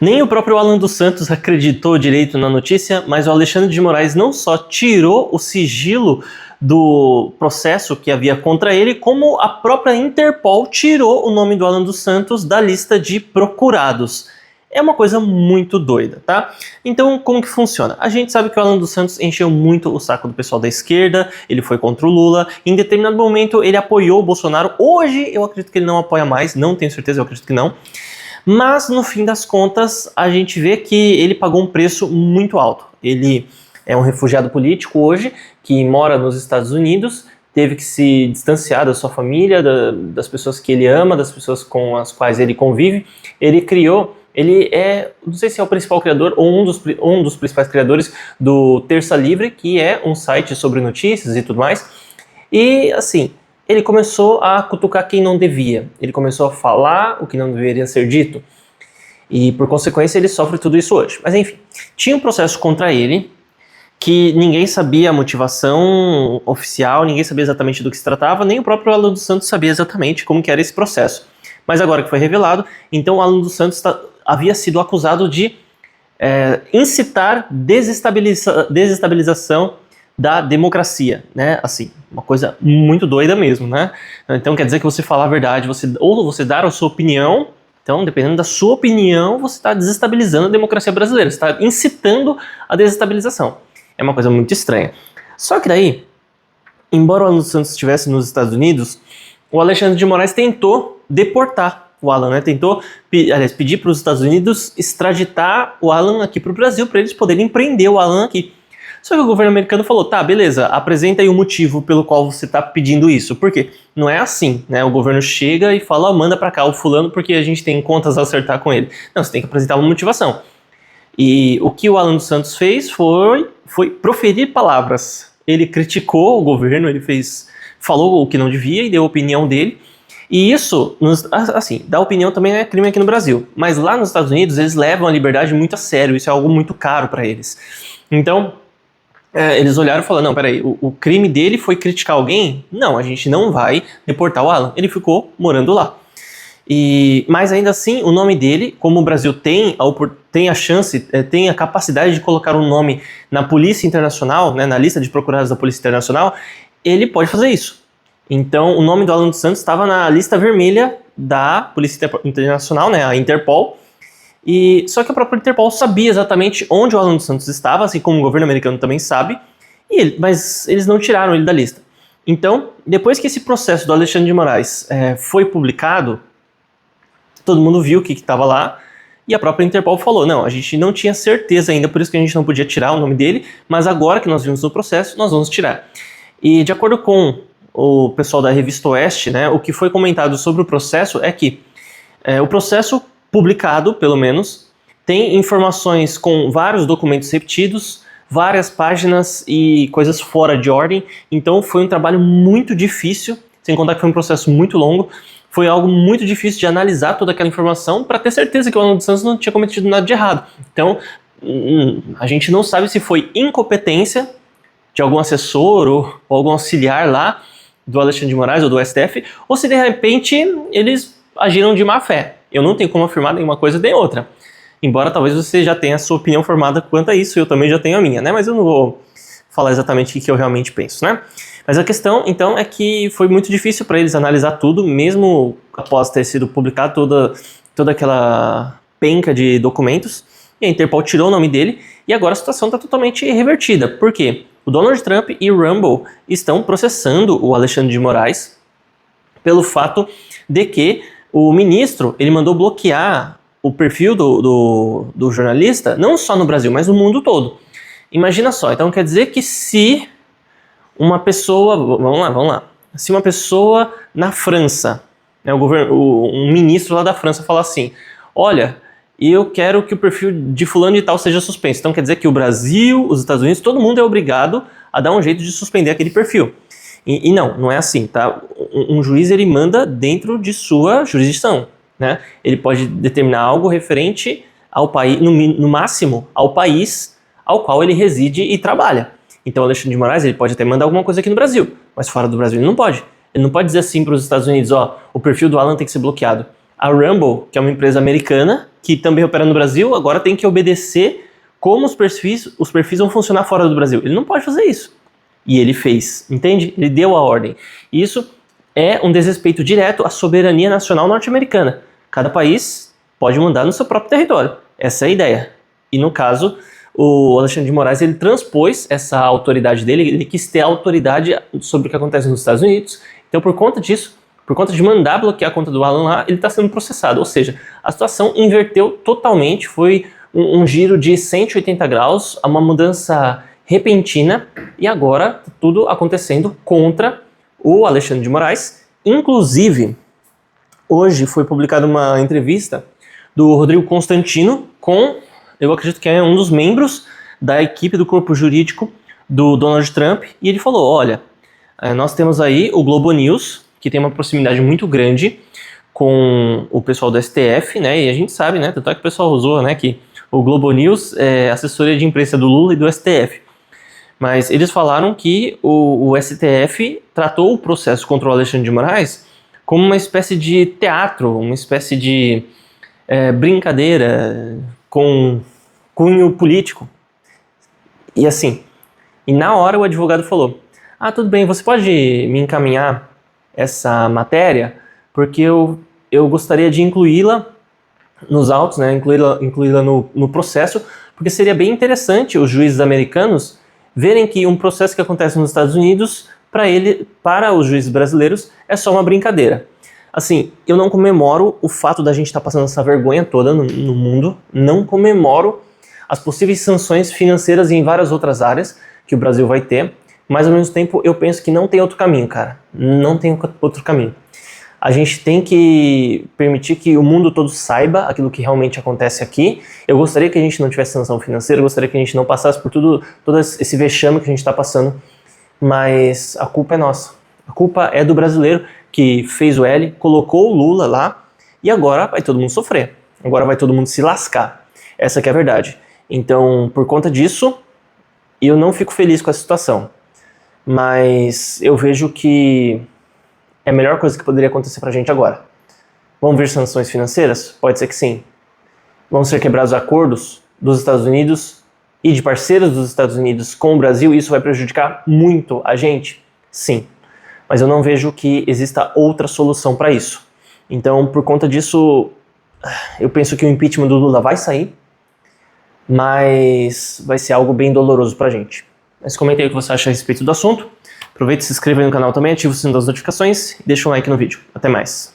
Nem o próprio Alan dos Santos acreditou direito na notícia, mas o Alexandre de Moraes não só tirou o sigilo do processo que havia contra ele, como a própria Interpol tirou o nome do Alan dos Santos da lista de procurados. É uma coisa muito doida, tá? Então, como que funciona? A gente sabe que o Alan dos Santos encheu muito o saco do pessoal da esquerda, ele foi contra o Lula, em determinado momento ele apoiou o Bolsonaro, hoje eu acredito que ele não apoia mais, não tenho certeza, eu acredito que não. Mas, no fim das contas, a gente vê que ele pagou um preço muito alto. Ele é um refugiado político hoje, que mora nos Estados Unidos, teve que se distanciar da sua família, das pessoas que ele ama, das pessoas com as quais ele convive. Ele é, não sei se é o principal criador ou um dos principais criadores do Terça Livre, que é um site sobre notícias e tudo mais. E, assim, ele começou a cutucar quem não devia. Ele começou a falar o que não deveria ser dito. E, por consequência, ele sofre tudo isso hoje. Mas, enfim, tinha um processo contra ele que ninguém sabia a motivação oficial, ninguém sabia exatamente do que se tratava, nem o próprio Alan dos Santos sabia exatamente como que era esse processo. Mas agora que foi revelado, então o Alan dos Santos havia sido acusado de incitar desestabilização da democracia, né? Assim, uma coisa muito doida mesmo, né? Então quer dizer que você falar a verdade, ou você dar a sua opinião, então dependendo da sua opinião, você está desestabilizando a democracia brasileira, você está incitando a desestabilização. É uma coisa muito estranha. Só que daí, embora o Alan dos Santos estivesse nos Estados Unidos, o Alexandre de Moraes tentou deportar o Alan, né? Tentou, pedir para os Estados Unidos extraditar o Alan aqui para o Brasil, para eles poderem prender o Alan aqui. Só que o governo americano falou, tá, beleza, apresenta aí o motivo pelo qual você está pedindo isso. Por quê? Não é assim, né? O governo chega e fala, manda para cá o fulano porque a gente tem contas a acertar com ele. Não, você tem que apresentar uma motivação. E o que o Alan dos Santos fez foi proferir palavras. Ele criticou o governo, falou o que não devia e deu a opinião dele. E isso, assim, dar opinião também é crime aqui no Brasil. Mas lá nos Estados Unidos eles levam a liberdade muito a sério, isso é algo muito caro para eles. Então, eles olharam e falaram, não, peraí, o crime dele foi criticar alguém? Não, a gente não vai deportar o Alan. Ele ficou morando lá. Mas ainda assim, o nome dele, como o Brasil tem a chance, tem a capacidade de colocar um nome na Polícia Internacional, né, na lista de procurados da Polícia Internacional, ele pode fazer isso. Então, o nome do Alan dos Santos estava na lista vermelha da Polícia Internacional, né, a Interpol. Só que a própria Interpol sabia exatamente onde o Alan dos Santos estava, assim como o governo americano também sabe, mas eles não tiraram ele da lista. Então, depois que esse processo do Alexandre de Moraes foi publicado, todo mundo viu o que estava lá, e a própria Interpol falou, não, a gente não tinha certeza ainda, por isso que a gente não podia tirar o nome dele, mas agora que nós vimos o processo, nós vamos tirar. E de acordo com o pessoal da Revista Oeste, né, o que foi comentado sobre o processo é que o processo publicado, pelo menos, tem informações com vários documentos repetidos, várias páginas e coisas fora de ordem, então foi um trabalho muito difícil, sem contar que foi um processo muito longo, foi algo muito difícil de analisar toda aquela informação para ter certeza que o Alan dos Santos não tinha cometido nada de errado. Então, a gente não sabe se foi incompetência de algum assessor ou algum auxiliar lá do Alexandre de Moraes ou do STF, ou se de repente eles agiram de má fé. Eu não tenho como afirmar nenhuma coisa nem outra. Embora talvez você já tenha a sua opinião formada quanto a isso, eu também já tenho a minha, né? Mas eu não vou falar exatamente o que eu realmente penso, né? Mas a questão, então, é que foi muito difícil para eles analisar tudo, mesmo após ter sido publicado toda aquela penca de documentos, e a Interpol tirou o nome dele, e agora a situação está totalmente revertida. Por quê? O Donald Trump e o Rumble estão processando o Alexandre de Moraes pelo fato de que o ministro, ele mandou bloquear o perfil do jornalista, não só no Brasil, mas no mundo todo. Imagina só, então quer dizer que se uma pessoa, vamos lá, se uma pessoa na França, né, um ministro lá da França fala assim, olha, eu quero que o perfil de fulano e tal seja suspenso, então quer dizer que o Brasil, os Estados Unidos, todo mundo é obrigado a dar um jeito de suspender aquele perfil. E não é assim, tá? Um juiz, ele manda dentro de sua jurisdição, né? Ele pode determinar algo referente ao país, no máximo, ao país ao qual ele reside e trabalha. Então, o Alexandre de Moraes, ele pode até mandar alguma coisa aqui no Brasil, mas fora do Brasil ele não pode. Ele não pode dizer assim para os Estados Unidos, ó, o perfil do Alan tem que ser bloqueado. a Rumble, que é uma empresa americana, que também opera no Brasil, agora tem que obedecer como os perfis vão funcionar fora do Brasil. Ele não pode fazer isso. E ele fez, entende? Ele deu a ordem. Isso é um desrespeito direto à soberania nacional norte-americana. Cada país pode mandar no seu próprio território. Essa é a ideia. E no caso, o Alexandre de Moraes, ele transpôs essa autoridade dele, ele quis ter autoridade sobre o que acontece nos Estados Unidos. Então, por conta disso, por conta de mandar bloquear a conta do Alan lá, ele está sendo processado. Ou seja, a situação inverteu totalmente, foi um giro de 180 graus, uma mudança repentina, e agora tudo acontecendo contra o Alexandre de Moraes. Inclusive, hoje foi publicada uma entrevista do Rodrigo Constantino com, eu acredito que é um dos membros da equipe do corpo jurídico do Donald Trump, e ele falou, olha, nós temos aí o Globo News, que tem uma proximidade muito grande com o pessoal do STF, né, e a gente sabe, né, tanto é que o pessoal usou, né, que o Globo News é assessoria de imprensa do Lula e do STF. Mas eles falaram que o STF tratou o processo contra o Alexandre de Moraes como uma espécie de teatro, uma espécie de brincadeira com cunho político. E assim, e na hora o advogado falou, tudo bem, você pode me encaminhar essa matéria, porque eu gostaria de incluí-la nos autos, né, incluí-la no processo, porque seria bem interessante os juízes americanos verem que um processo que acontece nos Estados Unidos, para os juízes brasileiros, é só uma brincadeira. Assim, eu não comemoro o fato da gente estar passando essa vergonha toda no mundo, não comemoro as possíveis sanções financeiras em várias outras áreas que o Brasil vai ter, mas ao mesmo tempo eu penso que não tem outro caminho, cara. Não tem outro caminho. A gente tem que permitir que o mundo todo saiba aquilo que realmente acontece aqui. Eu gostaria que a gente não tivesse sanção financeira, eu gostaria que a gente não passasse por todo esse vexame que a gente está passando, mas a culpa é nossa. A culpa é do brasileiro que fez o L, colocou o Lula lá, e agora vai todo mundo sofrer. Agora vai todo mundo se lascar. Essa que é a verdade. Então, por conta disso, eu não fico feliz com essa situação. Mas eu vejo que é a melhor coisa que poderia acontecer pra gente agora. Vão vir sanções financeiras? Pode ser que sim. Vão ser quebrados acordos dos Estados Unidos e de parceiros dos Estados Unidos com o Brasil, e isso vai prejudicar muito a gente? Sim. Mas eu não vejo que exista outra solução para isso. Então, por conta disso, eu penso que o impeachment do Lula vai sair, mas vai ser algo bem doloroso pra gente. Mas comente aí o que você acha a respeito do assunto. Aproveite e se inscreva aí no canal também, ative o sininho das notificações e deixa um like no vídeo. Até mais.